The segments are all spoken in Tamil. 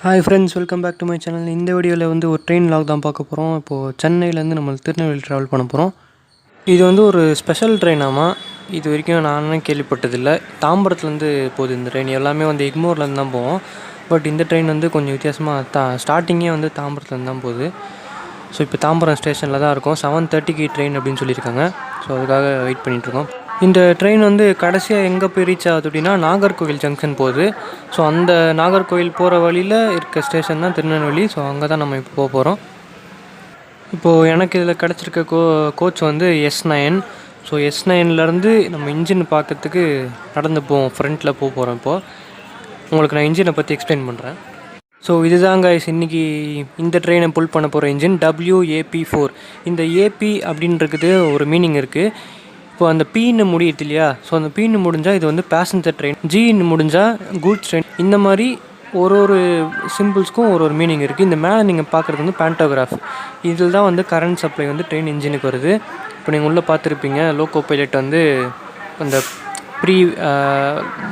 Hi friends, welcome back to my channel. இந்த வீடியோவில் வந்து ஒரு ட்ரெயின் லாக் தான் பார்க்க போகிறோம். இப்போது சென்னையிலேருந்து நம்ம திருநெல்வேலி ட்ராவல் பண்ண போகிறோம். இது வந்து ஒரு ஸ்பெஷல் ட்ரெயினாமா. இது வரைக்கும் நானே கேள்விப்பட்டதில்லை. தாம்பரத்துலேருந்து போகுது இந்த ட்ரெயின். எல்லாமே வந்து எக்மோர்லேருந்து தான் போவோம். பட் இந்த ட்ரெயின் வந்து கொஞ்சம் வித்தியாசமாக ஸ்டார்டிங்கே வந்து தாம்பரத்துலேருந்து தான் போகுது. ஸோ இப்போ தாம்பரம் ஸ்டேஷனில் தான் இருக்கும். 7:30க்கு ட்ரெயின் அப்படின்னு சொல்லியிருக்காங்க. ஸோ அதுக்காக வெயிட் பண்ணிகிட்ருக்கோம். இந்த ட்ரெயின் வந்து கடைசியாக எங்கே போய் ரீச் ஆகுது அப்படின்னா நாகர்கோவில் ஜங்ஷன் போகுது. ஸோ அந்த நாகர்கோவில் போகிற வழியில் இருக்க ஸ்டேஷன் தான் திருநெல்வேலி. ஸோ அங்கே தான் நம்ம இப்போ போக போகிறோம். இப்போது எனக்கு இதில் கிடச்சிருக்க கோச் வந்து S9. ஸோ S9லேருந்து நம்ம இன்ஜின் பார்க்கறதுக்கு நடந்து போவோம். ஃப்ரண்ட்டில் போக போகிறோம். இப்போது உங்களுக்கு நான் இன்ஜினை பற்றி எக்ஸ்பிளைன் பண்ணுறேன். ஸோ இதுதாங்க இன்றைக்கி இந்த ட்ரெயினை புல் பண்ண போகிற இன்ஜின் WAP4. இந்த ஏபி அப்படின்றது ஒரு மீனிங் இருக்குது. இப்போ அந்த பீன்னு முடியுது இல்லையா? ஸோ அந்த பீன்னு முடிஞ்சால் இது வந்து பேசஞ்சர் ட்ரெயின், ஜின்னு முடிஞ்சால் கூட்ஸ் ட்ரெயின். இந்த மாதிரி ஒரு சிம்பிள்ஸ்க்கும் ஒரு மீனிங் இருக்குது. இந்த மேலே நீங்கள் பார்க்குறது வந்து பேண்டோகிராஃப். இதில் தான் வந்து கரண்ட் சப்ளை வந்து ட்ரெயின் இன்ஜினுக்கு வருது. இப்போ நீங்கள் உள்ளே பார்த்துருப்பீங்க, லோக்கோ பைலட் வந்து அந்த ப்ரீ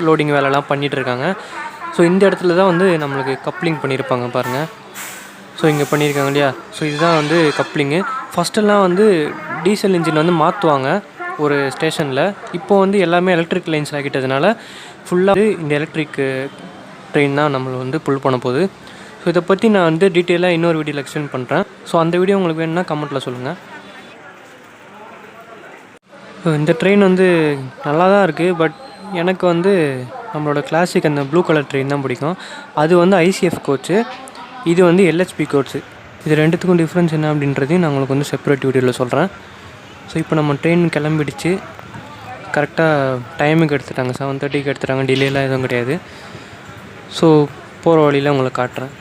லோடிங் வேலைலாம் பண்ணிகிட்ருக்காங்க. ஸோ இந்த இடத்துல தான் வந்து நம்மளுக்கு கப்ளிங் பண்ணியிருப்பாங்க பாருங்கள். ஸோ இங்கே பண்ணியிருக்காங்க இல்லையா? ஸோ இதுதான் வந்து கப்ளிங்கு. ஃபஸ்ட்டெல்லாம் வந்து டீசல் இன்ஜின் வந்து மாற்றுவாங்க ஒரு ஸ்டேஷனில். இப்போது வந்து எல்லாமே எலக்ட்ரிக் லைன்ஸ் ஆகிட்டதுனால ஃபுல்லாக இந்த எலக்ட்ரிக் ட்ரெயின் தான் நம்மளை வந்து புல் பண்ண போகுது. ஸோ இதை பற்றி நான் வந்து டீட்டெயிலாக இன்னொரு வீடியோவில் எக்ஸ்பிளைன் பண்ணுறேன். ஸோ அந்த வீடியோ உங்களுக்கு வேணும்னா கமெண்ட்டில் சொல்லுங்கள். ஸோ இந்த ட்ரெயின் வந்து நல்லா தான் இருக்குது. பட் எனக்கு வந்து நம்மளோட கிளாசிக் அந்த ப்ளூ கலர் ட்ரெயின் தான் பிடிக்கும். அது வந்து ICF கோச்சு, இது வந்து LHB கோச்சு. இது ரெண்டுத்துக்கும் டிஃப்ரென்ஸ் என்ன அப்படின்றதையும் நான் உங்களுக்கு வந்து செப்பரேட் வீடியோவில் சொல்கிறேன். ஸோ இப்போ நம்ம ட்ரெயின் கிளம்பிடுச்சு. கரெக்டாக டைமுக்கு எடுத்துட்டாங்க, 7:30க்கு எடுத்துட்டாங்க. டிலேலாம் எதுவும் கிடையாது. ஸோ போகிற வழியில் உங்களை காட்டுறேன்.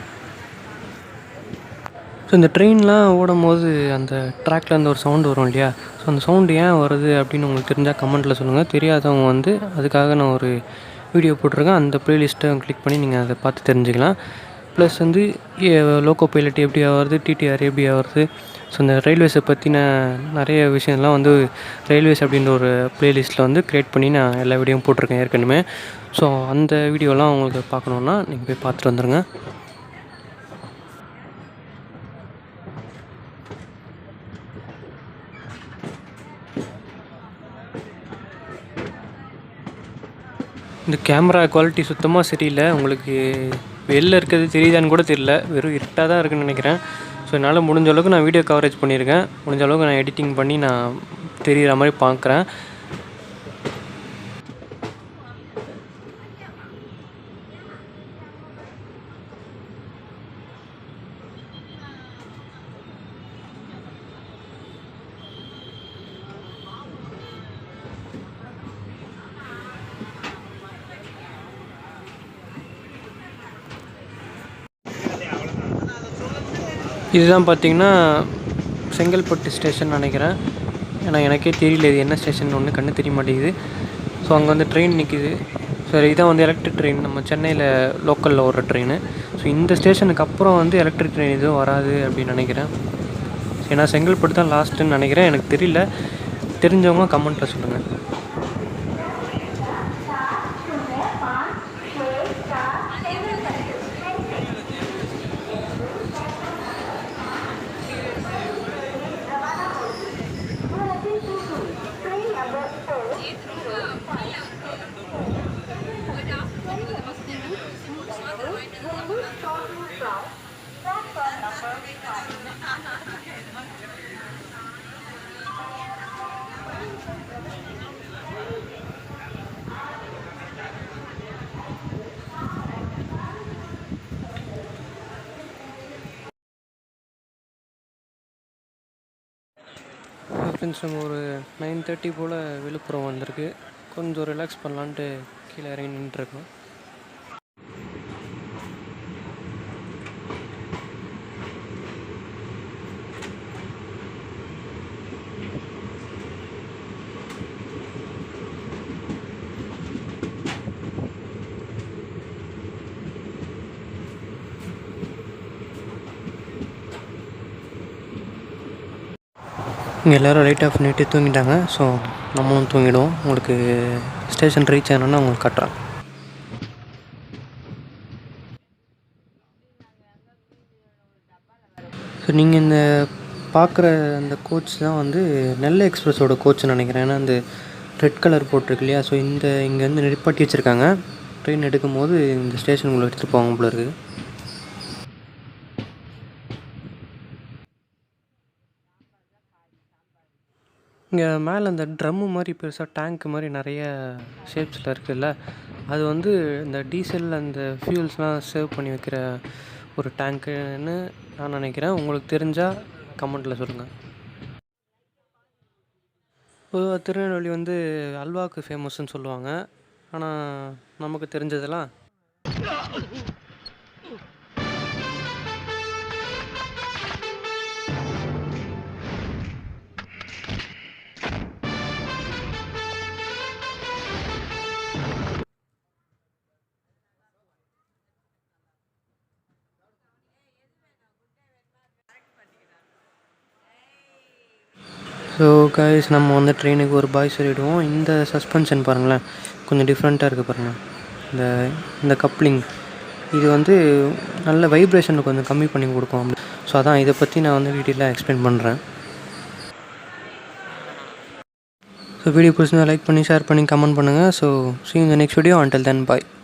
ஸோ இந்த ட்ரெயின்லாம் ஓடும் போது அந்த ட்ராக்கில் அந்த ஒரு சவுண்டு வரும் இல்லையா? ஸோ அந்த சவுண்டு ஏன் வருது அப்படின்னு உங்களுக்கு தெரிஞ்சால் கமெண்ட்டில் சொல்லுங்கள். தெரியாதவங்க வந்து அதுக்காக நான் ஒரு வீடியோ போட்டிருக்கேன். அந்த ப்ளேலிஸ்ட்டை கிளிக் பண்ணி நீங்கள் அதை பார்த்து தெரிஞ்சுக்கலாம். ப்ளஸ் வந்து லோக்கோ பைலட் எப்படி ஆகிறது, TTR எப்படி ஆகிறது, ஸோ இந்த ரயில்வேஸை பற்றின நிறைய விஷயம்லாம் வந்து ரயில்வேஸ் அப்படின்ற ஒரு ப்ளேலிஸ்ட்டில் வந்து க்ரியேட் பண்ணி நான் எல்லா வீடியோவும் போட்டிருக்கேன் ஏற்கனவே. ஸோ அந்த வீடியோலாம் உங்களுக்கு பார்க்கணுன்னா நீங்கள் போய் பார்த்துட்டு வந்துடுங்க. இந்த கேமரா குவாலிட்டி சுத்தமாக சரியில்லை. உங்களுக்கு வெளில இருக்கிறது தெரியுதான்னு கூட தெரியல. வெறும் இருட்டாக தான் இருக்குதுன்னு நினைக்கிறேன். ஸோ என்னால் முடிஞ்ச அளவுக்கு நான் வீடியோ கவரேஜ் பண்ணியிருக்கேன். முடிஞ்ச அளவுக்கு நான் எடிட்டிங் பண்ணி நான் தெரிகிற மாதிரி பார்க்குறேன். இதுதான் பார்த்திங்கன்னா செங்கல்பட்டு ஸ்டேஷன் நினைக்கிறேன். ஏன்னா எனக்கே தெரியல இது என்ன ஸ்டேஷன் ஒன்று கண்ணு தெரிய மாட்டேங்குது. ஸோ அங்கே வந்து ட்ரெயின் நிற்கிது. சரி, இதான் வந்து எலக்ட்ரிக் ட்ரெயின், நம்ம சென்னையில் லோக்கலில் ஓடுற ட்ரெயின். ஸோ இந்த ஸ்டேஷனுக்கு அப்புறம் வந்து எலக்ட்ரிக் ட்ரெயின் எதுவும் வராது அப்படின்னு நினைக்கிறேன். ஏன்னா செங்கல்பட்டு தான் லாஸ்ட்டுன்னு நினைக்கிறேன். எனக்கு தெரியல, தெரிஞ்சவங்க கமெண்ட்டில் சொல்லுங்கள். ஃப்ரெண்ட்ஸ், நம்ம ஒரு 9:30 போல் விழுப்புரம் வந்திருக்கு. கொஞ்சம் ரிலாக்ஸ் பண்ணலான்ட்டு கீழே இறங்கி நின்றுருக்கோம். இங்கே எல்லோரும் லைட் ஆஃப் பண்ணிட்டு தூங்கிட்டாங்க. ஸோ நம்மளும் தூங்கிடுவோம். உங்களுக்கு ஸ்டேஷன் ரீச் ஆனோன்னா உங்களுக்கு காட்டுறேன். நீங்கள் இந்த பார்க்குற அந்த கோச் தான் வந்து நெல்லை எக்ஸ்பிரஸோட கோச்சுன்னு நினைக்கிறேன். ஏன்னா அந்த ரெட் கலர் போட்டிருக்கு இல்லையா, ஸோ இங்கேருந்து நிப்பாட்டி வச்சுருக்காங்க. ட்ரெயின் எடுக்கும்போது இந்த ஸ்டேஷனுக்குள்ளே எடுத்துகிட்டு போவாங்க போல இருக்குது. இங்கே மேலே அந்த ட்ரம்மு மாதிரி பெருசாக டேங்க் மாதிரி நிறைய ஷேப்ஸில் இருக்குதுல்ல, அது வந்து இந்த டீசல் அந்த ஃபியூல்ஸ்லாம் சேவ் பண்ணி வைக்கிற ஒரு டேங்க்குன்னு நான் நினைக்கிறேன். உங்களுக்கு தெரிஞ்சால் கமெண்ட்டில் சொல்லுங்கள். பொதுவாக திருநெல்வேலி வந்து அல்வாவுக்கு ஃபேமஸ்ன்னு சொல்லுவாங்க. ஆனால் நமக்கு தெரிஞ்சதெல்லாம் ஸோ கைஸ், நம்ம வந்து ட்ரெயினுக்கு ஒரு பாய் சொல்லிவிடுவோம். இந்த சஸ்பென்ஷன் பாருங்களேன், கொஞ்சம் டிஃப்ரெண்ட்டாக இருக்குது பாருங்கள். இந்த கப்ளிங் இது வந்து நல்ல வைப்ரேஷனை கொஞ்சம் கம்மி பண்ணி கொடுக்கும். ஸோ அதான் இதை பற்றி நான் வந்து டீட்டெயிலாக எக்ஸ்பிளைன் பண்ணுறேன். ஸோ வீடியோ பிடிச்சிருந்தா லைக் பண்ணி, ஷேர் பண்ணி, கமெண்ட் பண்ணுங்கள். So see you in the next video. Until then, bye.